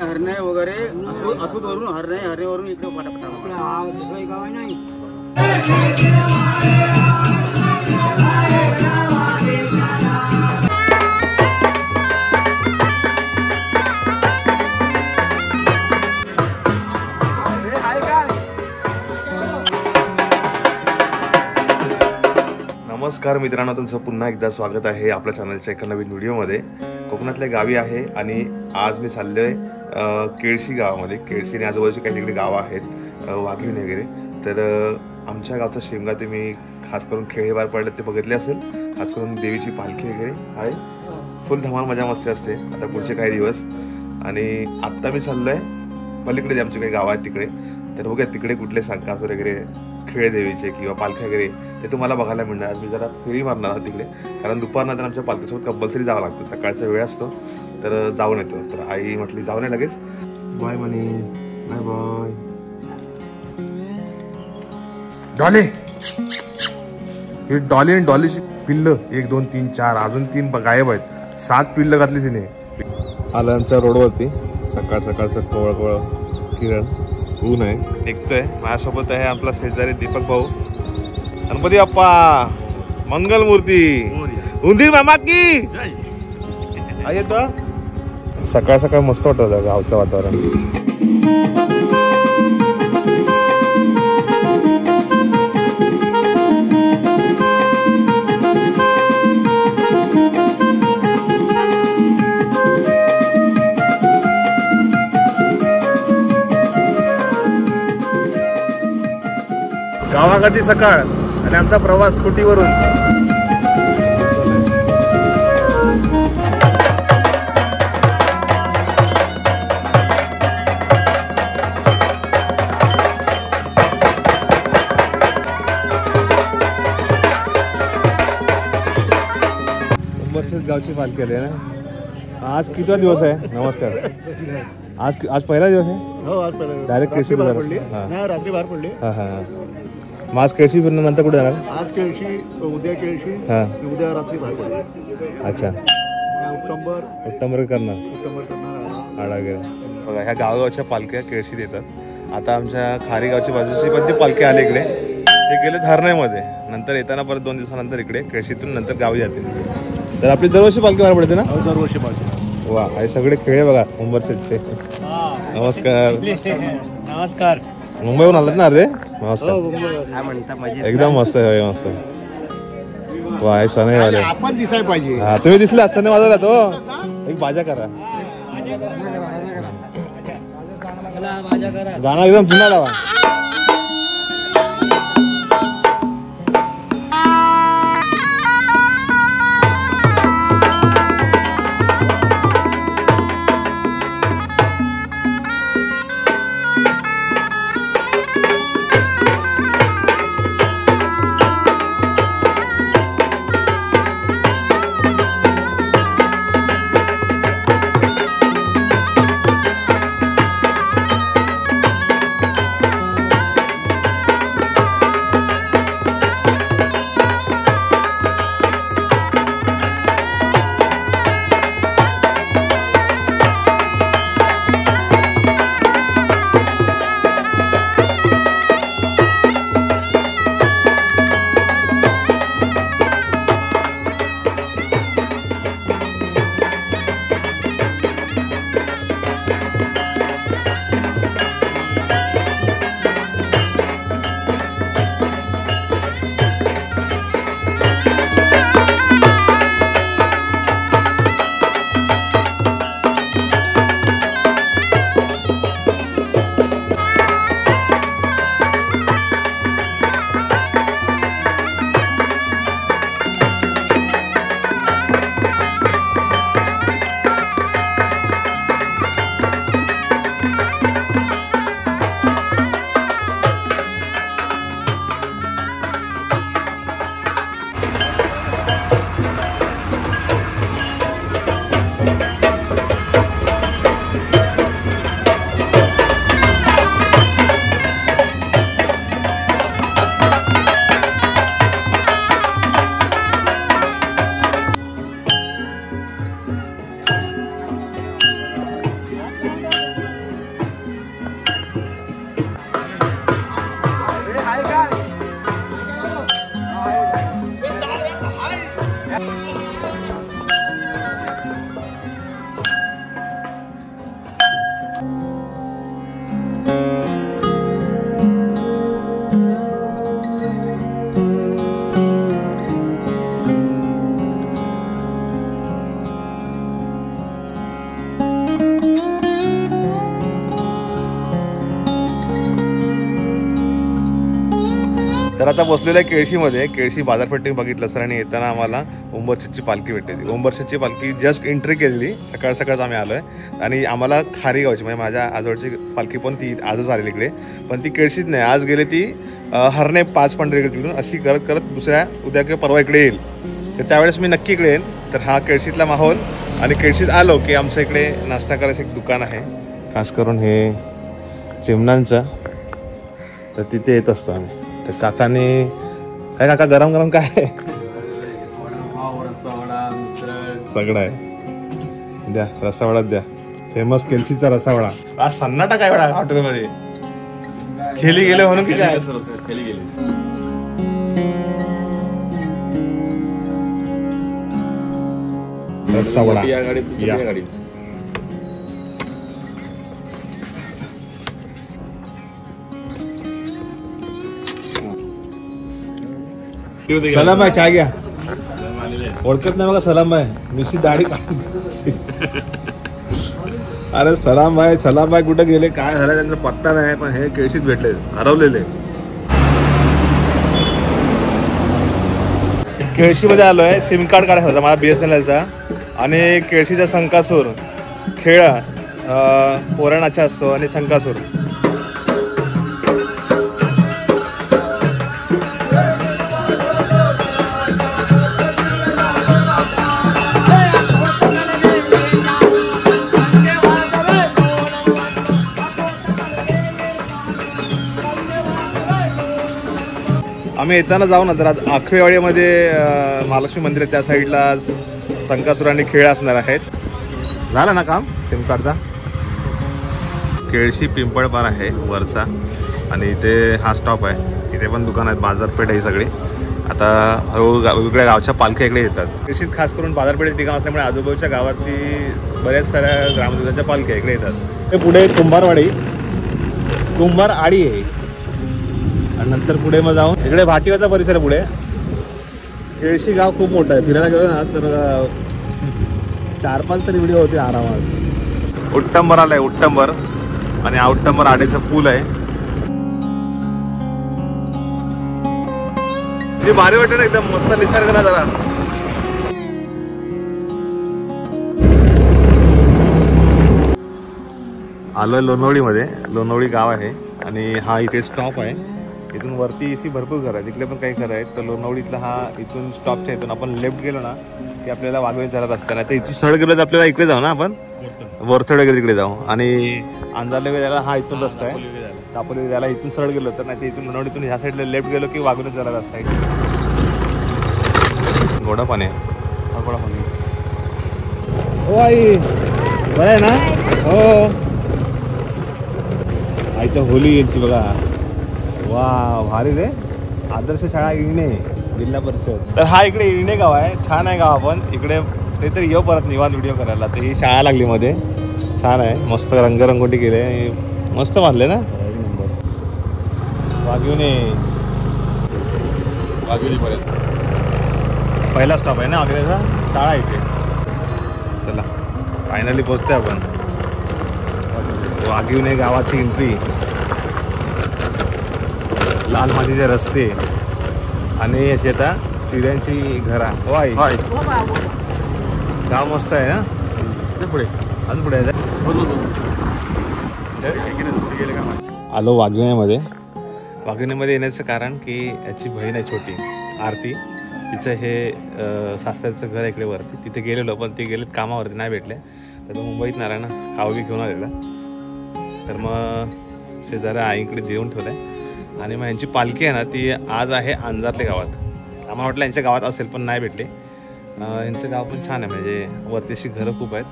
हरणे वगैरे असुद वरून हरणेवरून इकडे पटापटा नमस्कार मित्रांनो, तुमचं पुन्हा एकदा स्वागत आहे आपल्या चॅनलच्या एका नवीन व्हिडिओमध्ये. कोकणातल्या गावी आहे आणि आज मी चाललोय केळशी गावामध्ये. केळशी आणि आजूबाजूची काही तिकडे गावं आहेत, वाघीण वगैरे. तर आमच्या गावचा शेमगा तुम्ही खास करून खेळे बाहेर पडले ते बघितले असेल. खास करून देवीची पालखी वगैरे आहे, फुल धमाल मजा मस्ती असते आता पुढचे काही दिवस. आणि आत्ता मी चाललोय पलीकडे, आमचे काही गावं आहेत तिकडे. तर बघूया तिकडे कुठले संकासुर वगैरे खेळ देवीचे किंवा पालख्या वगैरे ते तुम्हाला बघायला मिळणार. मी जरा फेरी मारणार आहे तिकडे, कारण दुपारनंतर आमच्या पालखीसोबत कंपल्सरी जावं लागतं. सकाळचा वेळ असतो तर जाऊन येतो. तर आई म्हटली जाऊन ये लगेच. बाय म्हणे, बाय बाय. डॉली, ही डॉली आणि डॉलीची पिल्ल 1 2 3 4 अजून 3 गायब आहेत. 7 पिल्ल घातली तिने. आलं आमच्या रोडवरती सकाळ सकाळचं कोवळ कोवळ किरण, ऊन आहे, निघतोय. माझ्यासोबत आहे आपला शेजारी दीपक भाऊ. गणपती बाप्पा मंगल मूर्ती, उंदीर मामा की येत. सकाळ सकाळ मस्त वाटत गावचं वातावरण. गावाकडची सकाळ आणि आमचा प्रवास स्कूटीवरून. गावची पालखी आली आहे ना. आज कितवा दिवस आहे? नमस्कार. आज पहिला दिवस आहे. हो, आज पहिला. डायरेक्ट केळशी बाहेर पडली. नाही, रात्री बाहेर पडली. हां हां. मग आज केळशी नंतर कुठे जाणार? आज केळशी, उद्या केळशी, उद्या रात्री बाहेर पडली. अच्छा. ऑक्टोबर करणार आडा वगैरे. बघा ह्या गावगावच्या पालख्या केळशीत येतात. आता आमच्या खारीगावच्या बाजूची पण ती पालखी आली इकडे. ते गेले धारण्यामध्ये. नंतर येताना परत 2 दिवसानंतर इकडे केळशीतून नंतर गावी जातील. तर आपली दरवर्षी पालखी बाहेर पडते ना? दरवर्षी पालखी. वा, हे सगळे खेळे बघा उंबरसेटचे. नमस्कार. नमस्कार. मुंबईहून आलात ना? अरे नमस्कार. एकदम मस्त आहे, मस्त. वा, हे सनई वाले आपण दिसायला पाहिजे. हा, तुम्ही दिसला सनई वाजवला तो. एक बाजा करा, गाणं एकदम जुना लावा. तर आता बसलेलं आहे केळशीमध्ये. केळशी बाजारपेठ बघितलं सर आणि येताना आम्हाला उंबरशेटची पालखी भेटते. उंबरशेटची पालखी जस्ट एंट्री केलेली, सकाळ सकाळच आम्ही आलो आहे. आणि आम्हाला खारीगावची म्हणजे माझ्या आजोळची पालखी पण ती आजच आलेली इकडे, पण ती केळशीच नाही, आज गेले ती हरणे 5 पंढरी तिकडून अशी करत करत दुसऱ्या उद्या किंवा परवा इकडे येईल. तर त्यावेळेस मी नक्की इकडे येईन. तर हा केळशीतला माहोल. आणि केळशीत आलो की आमचं इकडे नाश्ता करायचं एक दुकान आहे, खास करून हे चिमणांचं. तर तिथे येत असतो आम्ही. तर काकाने काय, काका गरम गरम काय आहे? सगळं आहे. द्या रसावळा द्या, फेमस केळशीचा रसावळा. आज सन्नाटा काय वेळा हॉटेलमध्ये खेली गेले म्हणून की काय? खेली गेले. रसावळा या. सलाम भाई चाय घ्या. ओळखत नाही बघा सलाम भाई, नुसती दाढी काढ. अरे सलाम भाई कुठे गेले, काय झालं त्यांचा पत्ता नाही. पण हे केळशीत भेटले, हरवलेले. केळशीमध्ये आलोय, सिम कार्ड काढायचा होता मला BSNLचा. आणि केळशीचा संकासूर खेळ पोराणाचा असतो आणि संकासूर. आम्ही येताना जाऊ ना तर आज आखरेवाडीमध्ये महालक्ष्मी मंदिर आहे, त्या साईडला संकासूर आणि खेळ असणार आहेत. झालं ना काम सिम कार्डचा? केळशी पिंपळपार आहे वरचा आणि इथे हा स्टॉप आहे. इथे पण दुकान आहेत, बाजारपेठ आहे सगळी. आता वेगवेगळ्या गावच्या पालख्या इकडे येतात. केळशीत खास करून बाजारपेठेत ठिकाण असल्यामुळे आजूबाजूच्या गावातली बऱ्याच साऱ्या ग्रामदेवतांच्या पालख्या इकडे येतात. ते पुढे कुंभारवाडी, कुंभार आडी आहे. आणि नंतर पुढे मग जाऊन इकडे भाटीवाचा परिसर आहे. पुढे केळशी गाव खूप मोठं आहे. फिरायला गेलो ना तर 4-5 तरी व्हिडिओ होते आरामात. उत्तंबर आलाय, उत्तंबर. आणि हा उत्तंबर आडेचा पूल आहे. हे भारी वाटत ना, एकदम मस्त निसर्ग ना जरा. आलोय लोणावळीमध्ये. लोणावळी गाव आहे आणि हा इथे स्टॉप आहे. इथून वरती अशी भरपूर घरं आहेत, तिकडे पण काही घरं आहेत. तर लोणावळीतला हा इथून स्टॉपच्या इथून आपण लेफ्ट गेलो ना की आपल्याला वाघवेल जरा रस्ता नाही. तर इथे सड गेलो तर आपल्याला इकडे जाऊ ना, आपण वरथड वगैरे तिकडे जाऊ. आणि अंधारले जायला हा इथून रस्ता आहे. दापोली जायला इथून सड गेलो तर नाही, इथून लोणावळीतून ह्या साईडला लेफ्ट गेलो की वाघवेल जरा रस्ता आहे. गोडा पाणी आहे, गोडा पाणी. हो आई बरं आहे ना? हो आई तर होली यांची बघा. वा भारी रे. आदर्श शाळा इणे जिल्हा परिषद. तर हा इकडे इणे गाव आहे, छान आहे गाव. आपण इकडे काहीतरी येऊ परत निवांत व्हिडिओ करायला. तर ही शाळा लागली मध्ये, छान आहे, मस्त रंगरंगोटी केले, मस्त बांधले ना. वाघिवणे पर्यंत पहिला स्टॉप आहे ना वाघिवण्याचा, शाळा इथे. चला फायनली पोहोचतोय आपण वाघिवणे गावाची एंट्री. लाल मातीचे रस्ते आणि अशी आता चिड्यांची घरा. वाई गाव मस्त आहे ना. पुढे अजून पुढे आलो वाघिवण्यामध्ये. वाघिवण्यामध्ये येण्याचं कारण की याची बहीण आहे छोटी आरती, तिचं हे सासऱ्याचं घर इकडे वरती. तिथे गेलेलो पण ते गेलेत कामावरती, नाही भेटले. तर तो मुंबईत नाही ना, खावगी घेऊन आलेला. तर मग शेजाऱ्या आईकडे देऊन ठेवलं आहे. आणि मग यांची पालखी आहे ना ती आज आहे अंजारले गावात. आम्हाला वाटलं यांच्या गावात असेल पण नाही भेटले. यांचं गाव पण छान आहे, म्हणजे वरती अशी घरं खूप आहेत.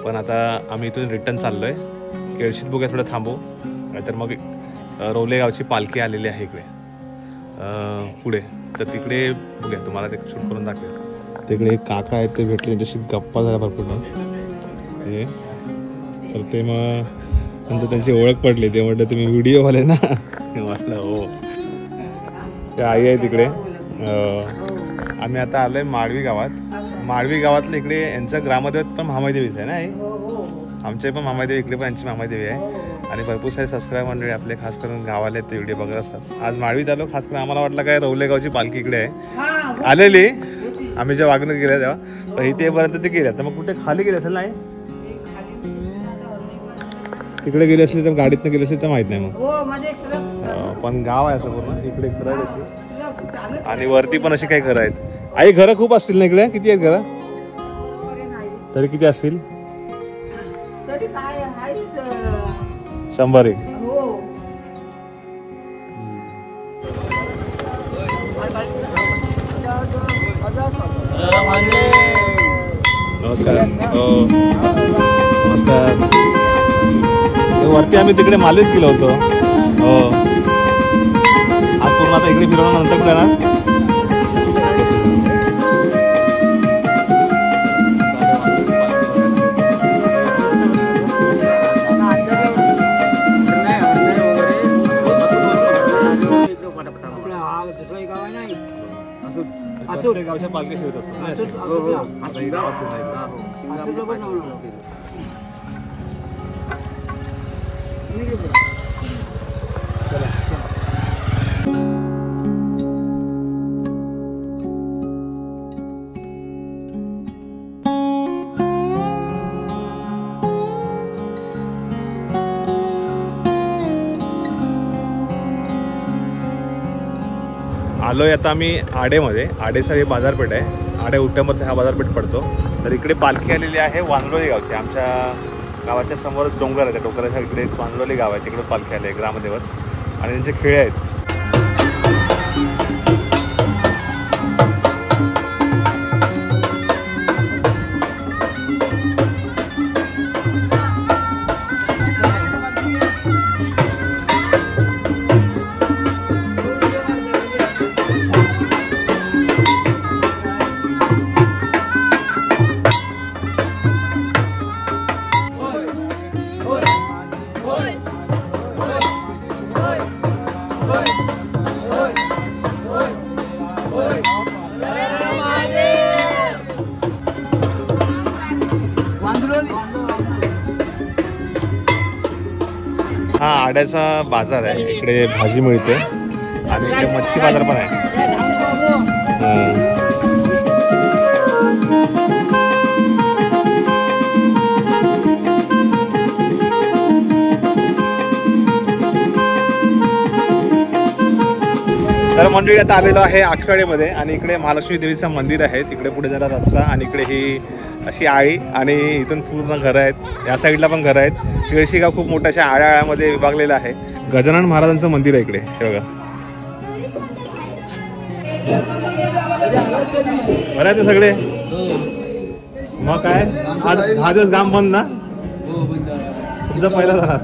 पण आता आम्ही इथून रिटर्न चाललो आहे. केळशीत बघूया, थोडं थांबू. नाहीतर मग रोले गावची पालखी आलेली आहे इकडे पुढे. तर तिकडे बघूया, तुम्हाला ते शूट करून दाखवेल. तिकडे एक काका आहेत, ते भेटले, त्यांच्याशी गप्पा झाल्या भरपूर. तर ते मग नंतर त्यांची ओळख पडली. ते म्हटलं तुम्ही व्हिडिओवाले ना. म्हटलं हो. ते आई आहे तिकडे. आम्ही आता आलोय माळवी गावात. माळवी गावातलं इकडे यांचं ग्रामदेवत पण महामाईदेवीच आहे ना आई. आमचे पण महामाईदेवी इकडे पण यांची महामाईदेवी आहे. आणि भरपूर सारे सबस्क्राईब मंडळी आपले खास करून गावाले ते व्हिडिओ बघत असतात. आज माळवीत आलो, खास करून आम्हाला वाटलं काय रवलेगावची पालखी इकडे आहे. आलेली आम्ही जेव्हा वागणं गेल्या तेव्हा इथेपर्यंत ते गेल्या, तर मग कुठे खाली गेले असेल नाही, तिकडे गेले असले तर गाडीतनं गेले असेल तर माहित नाही मग. पण गाव आहे असं पूर्ण इकडे घर आहेत अशी, आणि वरती पण अशी काही घरं आहेत. आई घरं खूप असतील ना इकडे? किती आहेत घरं तरी? किती असतील? 100 एक. नमस्कार. हो नमस्कार. वरती आम्ही तिकडे मालवीत गेलो होतो. हो आज पूर्ण आता इकडे फिरवणार, नंतर कुठे ना गावच्या पालखी फिरत असतात. आलोय आता आम्ही आडेमध्ये. आडेचा हे बाजारपेठ आहे, आडे उट्ट्यामध्ये हा बाजारपेठ पडतो. तर इकडे पालखी आलेली आहे वांद्रोली गावची. आमच्या गावाच्या समोरच डोंगर आहे, त्या डोंगराच्या इकडे वांद्रोली गाव आहे, तिकडे पालखी आली आहे ग्रामदेवत, आणि त्यांचे खेळे आहेत. हा आड्याचा बाजार आहे, इकडे भाजी मिळते आणि इकडे मच्छी बाजार पण आहे. तर मंडळी आता आलेलो आहे आखवाडीमध्ये, आणि इकडे महालक्ष्मी देवीचं मंदिर आहे. तिकडे पुढे जरा रस्ता, आणि इकडे ही अशी आळी, आणि इथून पूर्ण घरं आहेत. या साईडला पण घरं आहेत. केळशी गाव खूप मोठ्या अशा आळ्यामध्ये विभागलेलं आहे. गजानन महाराजांचं मंदिर आहे इकडे, हे बघा. बरं आहे ते सगळे. मग काय आज 10 दिवस काम बंद ना? तुमचा पहिला जाणार.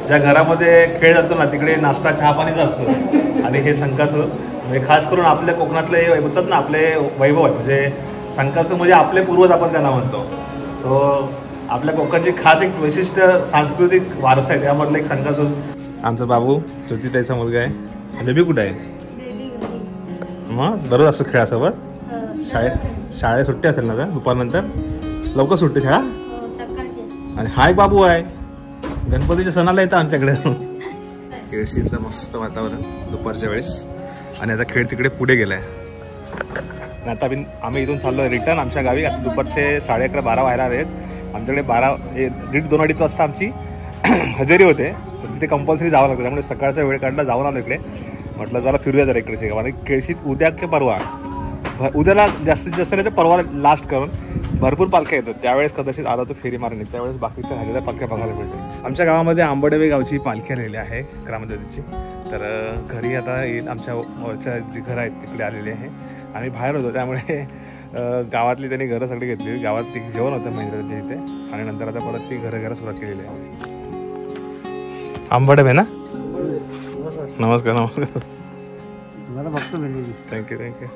ज्या घरामध्ये खेळ जातो ना तिकडे नाश्ता चहा पाणीच असतं आणि हे संकासू म्हणजे खास करून आपल्या कोकणातले म्हणतात ना आपले वैभव आहे म्हणजे संकासू म्हणजे आपले पूर्वज आपण त्यांना म्हणतो. सो आपल्या कोकणची खास एक विशिष्ट सांस्कृतिक वारसा आहे त्यामधलं एक संकासू. आमचा बाबू ज्योतिताईचा मुलगा आहे. बेबी कुठे आहे? मग दररोज असं खेळासोबत शाळेत सुट्टी असेल ना का दुपारनंतर लवकर सुट्टी शाळा. आणि हाय बाबू आहे गणपतीच्या सणाला येतं आमच्याकडे. केळशीतलं मस्त वातावरण दुपारच्या वेळेस आणि आता खेळ तिकडे पुढे गेलाय. आता आम्ही इथून चाललो रिटर्न आमच्या गावी. आता दुपारचे 11:30-12 व्हायला आहेत. आमच्याकडे 1:30-2:30 वाजता आमची हजेरी होते तर तिथे कंपल्सरी जावं लागतं. त्यामुळे सकाळचा वेळ काढला जाऊन आलो इकडे. म्हटलं जरा फिरूया जरा इकडे आणि केळशीत उद्या की परवा उद्याला जास्तीत जास्त नाही तर परवा लास्ट करून भरपूर पालख्या येतात. त्यावेळेस कदाचित आला तो फेरी मारणे त्यावेळेस बाकीच्या राहिलेल्या पालख्या बघायला मिळते. आमच्या गावामध्ये आंबडवे गावची पालखी आलेली आहे ग्रामदेवतेची. तर घरी आता येईल आमच्या वरच्या जी घरं आहेत तिकडे आलेली आहे. आम्ही बाहेर होतो त्यामुळे गावातली त्यांनी घरं सगळी घेतली. गावात ती जेवण होतं महिंद्राच्या इथे आणि नंतर आता परत ती घरं सुरुवात केलेली आहे. आंबडवे ना. नमस्कार नमस्कार. मला फक्त भेटली. Thank you thank you.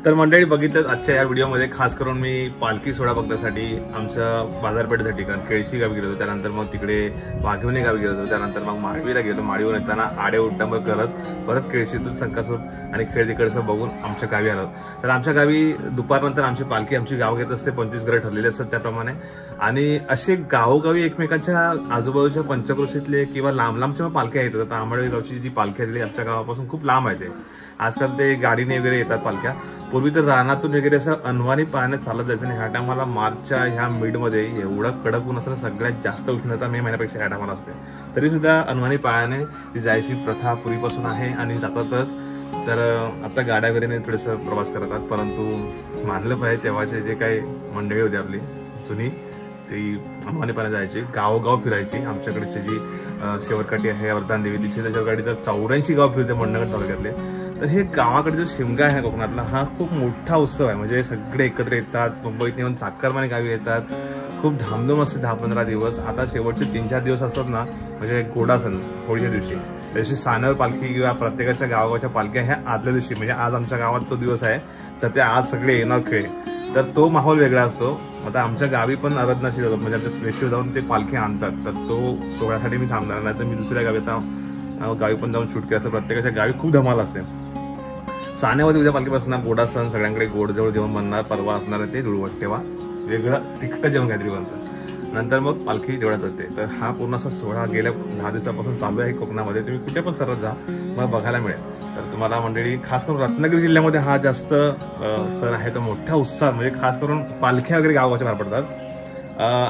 तर मंडळी बघितलं आजच्या या व्हिडिओमध्ये खास करून मी पालखी सोहळा बघण्यासाठी आमच्या बाजारपेठेचं ठिकाण केळशी गावी गेलो होतो. त्यानंतर मग तिकडे वाघिवणे गावी गेलो होतो. त्यानंतर मग माळवीला गेलो. माळीहून येताना आडे उड्डांब करत परत केळशीतून संकासूर आणि खेळ तिकडचं बघून आमच्या गावी आलो. तर आमच्या गावी दुपारनंतर आमची पालखी आमची गाव घेत असते. 25 घरं ठरलेले असतात त्याप्रमाणे. आणि असे गावोगावी एकमेकांच्या आजूबाजूच्या पंचक्रोशीतले किंवा लांब लांबच्या पालख्या येतात. आता आंबडवे गावची जी पालखी आलेली आमच्या गावापासून खूप लांब आहे. ते आजकाल ते गाडीने वगैरे येतात पालख्या. पूर्वी तर रानातून वगैरे असं अनवाणी पाण्यात चालत जायचं. आणि ह्या टायमाला मार्चच्या ह्या मिडमध्ये एवढं कडक ऊन असताना सगळ्यात जास्त उष्णता मे महिन्यापेक्षा ह्या टायमाला असते. तरी सुद्धा अनवाणी पायाने ती जायची प्रथा पूर्वीपासून आहे आणि जातातच. तर आता गाड्या वगैरे थोडंसं प्रवास करतात. परंतु मानलं पाहिजे तेव्हाचे जे काही मंडळी होती आपली जुनी ती अनवाणी पाण्यात जायची. गावोगाव फिरायची. आमच्याकडची जी शेवरकाठी आहे वर्धान देवी तिची त्याच्या गाडी तर 84 गाव फिरते मंडणगड तालुक्यातले. तर हे गावाकडे जो शिमगा आहे कोकणातला हा खूप मोठा उत्सव आहे. म्हणजे सगळे एकत्र येतात. मुंबईत येऊन चाकरमाने गावी येतात. खूप धामधूम असते 10-15 दिवस. आता शेवटचे 3-4 दिवस असतात ना म्हणजे गोडासन होळीच्या दिवशी त्यादिवशी सानेवर पालखी किंवा प्रत्येकाच्या गावाच्या पालख्या ह्या आदल्या दिवशी म्हणजे आज आमच्या गावात तो दिवस आहे तर ते आज सगळे येणार खेळ. तर तो माहोल वेगळा असतो. आता आमच्या गावी पण अरदनाशी जातात म्हणजे आमच्या स्पेशल जाऊन ते पालखी आणतात. तर तो सोहळ्यासाठी मी थांबणार नाही तर मी दुसऱ्या गावी आता गावी पण जाऊन शूट केलं. प्रत्येकाच्या गावी खूप धमाल असते. साण्यामध्ये उद्या पालखी बसणार. गोडा सण सगळ्यांकडे गोडजवळ जेवण बनणार. परवा असणार आहे ते धुळवट तेव्हा वेगळं तिखट जेवण काहीतरी बनतं. नंतर मग पालखी देवळात जाते. तर हा पूर्ण असा सोहळा गेल्या 10 दिवसापासून चालू आहे कोकणामध्ये. तुम्ही कुठे पण सरळ जा मग बघायला मिळेल. तर तुम्हाला मंडळी खास करून रत्नागिरी जिल्ह्यामध्ये हा जास्त सण आहे. तर मोठ्या उत्साहात म्हणजे खास करून पालख्या वगैरे गावाच्या बाहेर पडतात.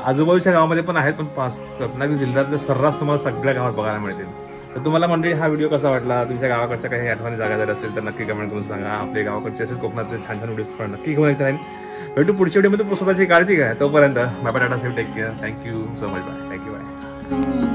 आजूबाजूच्या गावामध्ये पण आहेत पण रत्नागिरी जिल्ह्यातले सर्रास तुम्हाला सगळ्या गावात बघायला मिळतील. तर तर तुम्हाला मंडळी हा व्हिडिओ कसा वाटला, तुमच्या गावाकडच्या काही आठवणी जागा जर असेल तर नक्की कमेंट करून सांगा. आपल्या गावाकडचे असेच कोकणातले छान छान व्हिडिओज पण नक्की घेऊन येत राहील. भेटू पुढच्या व्हिडिओमध्ये. स्वतःची काळजी घ्या. तोपर्यंत bye bye, tata, safe, take care. Thank you so much. Bye. Thank you. Bye.